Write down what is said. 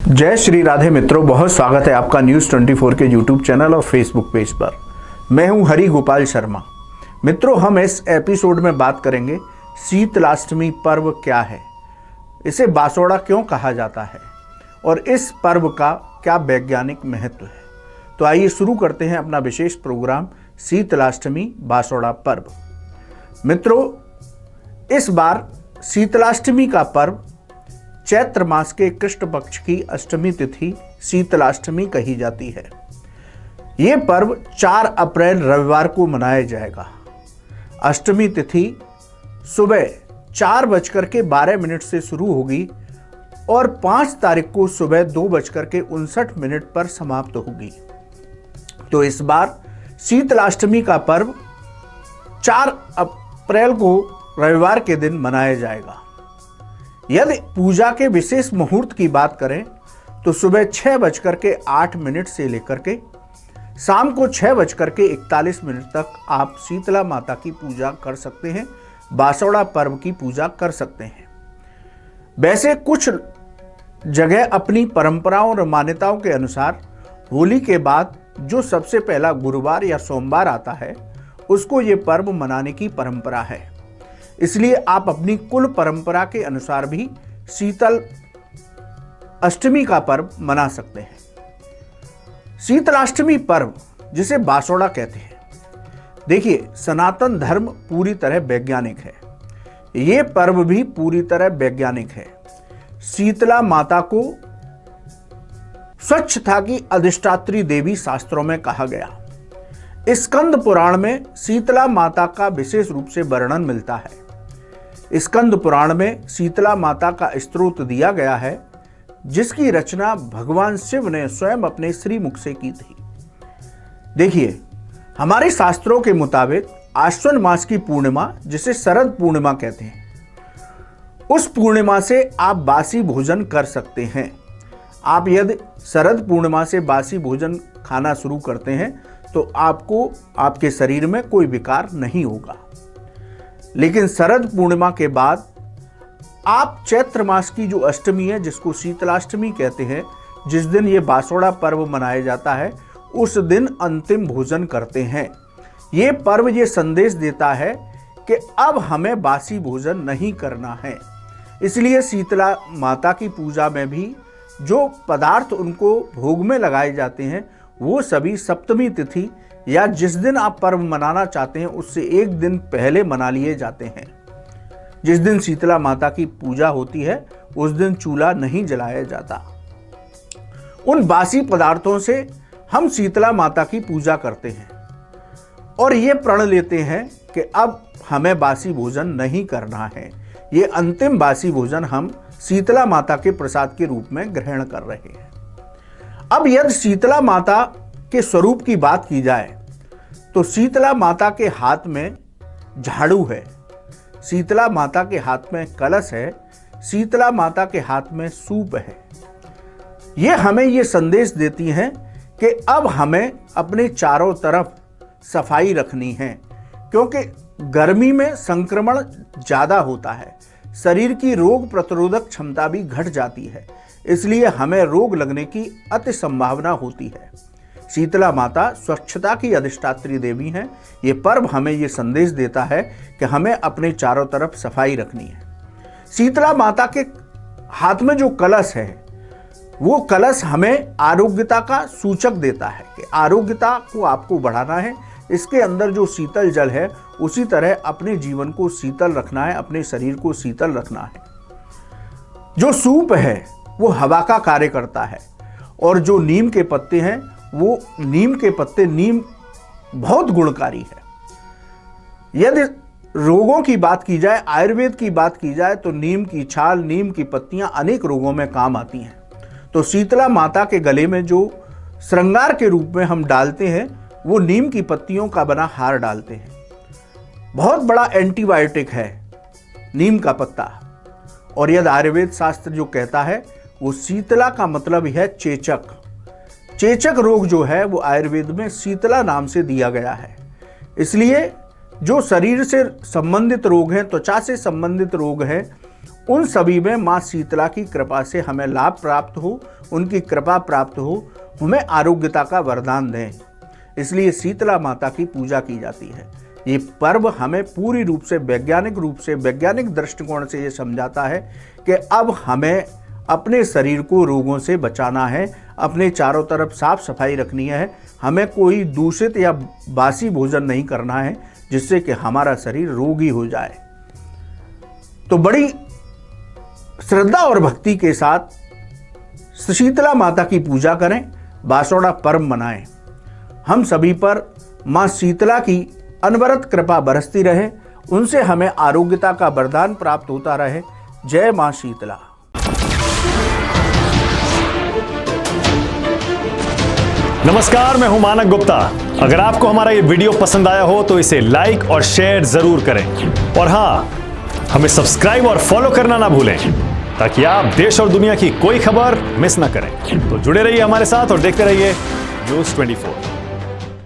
जय श्री राधे मित्रों, बहुत स्वागत है आपका न्यूज़ 24 के यूट्यूब चैनल और फेसबुक पेज पर। मैं हूं हरि गोपाल शर्मा। मित्रों, हम इस एपिसोड में बात करेंगे शीतलाष्टमी पर्व क्या है, इसे बासोड़ा क्यों कहा जाता है और इस पर्व का क्या वैज्ञानिक महत्व है। तो आइए शुरू करते हैं अपना विशेष प्रोग्राम शीतलाष्टमी बासोड़ा पर्व। मित्रों, इस बार शीतलाष्टमी का पर्व चैत्र मास के कृष्ण पक्ष की अष्टमी तिथि शीतलाष्टमी कही जाती है। ये पर्व 4 अप्रैल रविवार को मनाया जाएगा। अष्टमी तिथि सुबह 4:12 से शुरू होगी और 5 तारीख को सुबह 2:59 पर समाप्त होगी। तो इस बार शीतलाष्टमी का पर्व 4 अप्रैल को रविवार के दिन मनाया जाएगा। यदि पूजा के विशेष मुहूर्त की बात करें तो सुबह 6:08 से लेकर के शाम को 6:41 तक आप शीतला माता की पूजा कर सकते हैं, बासोड़ा पर्व की पूजा कर सकते हैं। वैसे कुछ जगह अपनी परंपराओं और मान्यताओं के अनुसार होली के बाद जो सबसे पहला गुरुवार या सोमवार आता है उसको ये पर्व मनाने की परंपरा है। इसलिए आप अपनी कुल परंपरा के अनुसार भी शीतल अष्टमी का पर्व मना सकते हैं। शीतलाष्टमी पर्व जिसे बासोड़ा कहते हैं, देखिए, सनातन धर्म पूरी तरह वैज्ञानिक है। ये पर्व भी पूरी तरह वैज्ञानिक है। शीतला माता को स्वच्छता की अधिष्ठात्री देवी शास्त्रों में कहा गया। स्कंद पुराण में शीतला माता का विशेष रूप से वर्णन मिलता है। स्कंद पुराण में शीतला माता का स्तोत्र दिया गया है जिसकी रचना भगवान शिव ने स्वयं अपने श्रीमुख से की थी। देखिए, हमारे शास्त्रों के मुताबिक आश्विन मास की पूर्णिमा, जिसे शरद पूर्णिमा कहते हैं, उस पूर्णिमा से आप बासी भोजन कर सकते हैं। आप यदि शरद पूर्णिमा से बासी भोजन खाना शुरू करते हैं तो आपको आपके शरीर में कोई विकार नहीं होगा। लेकिन शरद पूर्णिमा के बाद आप चैत्र मास की जो अष्टमी है, जिसको शीतलाष्टमी कहते हैं, जिस दिन ये बासोड़ा पर्व मनाया जाता है, उस दिन अंतिम भोजन करते हैं। ये पर्व ये संदेश देता है कि अब हमें बासी भोजन नहीं करना है। इसलिए शीतला माता की पूजा में भी जो पदार्थ उनको भोग में लगाए जाते हैं वो सभी सप्तमी तिथि या जिस दिन आप पर्व मनाना चाहते हैं उससे एक दिन पहले मना लिए जाते हैं। जिस दिन शीतला माता की पूजा होती है उस दिन चूल्हा नहीं जलाया जाता। उन बासी पदार्थों से हम शीतला माता की पूजा करते हैं और ये प्रण लेते हैं कि अब हमें बासी भोजन नहीं करना है। ये अंतिम बासी भोजन हम शीतला माता के प्रसाद के रूप में ग्रहण कर रहे हैं। अब यदि शीतला माता के स्वरूप की बात की जाए तो शीतला माता के हाथ में झाड़ू है, शीतला माता के हाथ में कलश है, शीतला माता के हाथ में सूप है। ये हमें ये संदेश देती हैं कि अब हमें अपने चारों तरफ सफाई रखनी है, क्योंकि गर्मी में संक्रमण ज़्यादा होता है, शरीर की रोग प्रतिरोधक क्षमता भी घट जाती है, इसलिए हमें रोग लगने की अति संभावना होती है। शीतला माता स्वच्छता की अधिष्ठात्री देवी हैं। ये पर्व हमें ये संदेश देता है कि हमें अपने चारों तरफ सफाई रखनी है। शीतला माता के हाथ में जो कलश है वो कलश हमें आरोग्यता का सूचक देता है कि आरोग्यता को आपको बढ़ाना है। इसके अंदर जो शीतल जल है उसी तरह अपने जीवन को शीतल रखना है, अपने शरीर को शीतल रखना है। जो सूप है वो हवा का कार्य करता है और जो नीम के पत्ते हैं वो नीम बहुत गुणकारी है। यदि रोगों की बात की जाए, आयुर्वेद की बात की जाए तो नीम की छाल, नीम की पत्तियां अनेक रोगों में काम आती हैं। तो शीतला माता के गले में जो श्रृंगार के रूप में हम डालते हैं वो नीम की पत्तियों का बना हार डालते हैं। बहुत बड़ा एंटीबायोटिक है नीम का पत्ता। और यदि आयुर्वेद शास्त्र जो कहता है वो शीतला का मतलब है चेचक। चेचक रोग जो है वो आयुर्वेद में शीतला नाम से दिया गया है। इसलिए जो शरीर से संबंधित रोग हैं, त्वचा से संबंधित रोग हैं, उन सभी में माँ शीतला की कृपा से हमें लाभ प्राप्त हो, उनकी कृपा प्राप्त हो, हमें आरोग्यता का वरदान दें। इसलिए शीतला माता की पूजा की जाती है। ये पर्व हमें पूरी रूप से वैज्ञानिक दृष्टिकोण से ये समझाता है कि अब हमें अपने शरीर को रोगों से बचाना है, अपने चारों तरफ साफ सफाई रखनी है, हमें कोई दूषित या बासी भोजन नहीं करना है जिससे कि हमारा शरीर रोगी हो जाए। तो बड़ी श्रद्धा और भक्ति के साथ शीतला माता की पूजा करें, बासोड़ा पर्व मनाएं। हम सभी पर मां शीतला की अनवरत कृपा बरसती रहे, उनसे हमें आरोग्यता का वरदान प्राप्त होता रहे। जय मां शीतला। नमस्कार, मैं हूं मानक गुप्ता। अगर आपको हमारा ये वीडियो पसंद आया हो तो इसे लाइक और शेयर जरूर करें, और हां, हमें सब्सक्राइब और फॉलो करना ना भूलें ताकि आप देश और दुनिया की कोई खबर मिस ना करें। तो जुड़े रहिए हमारे साथ और देखते रहिए न्यूज़ 24।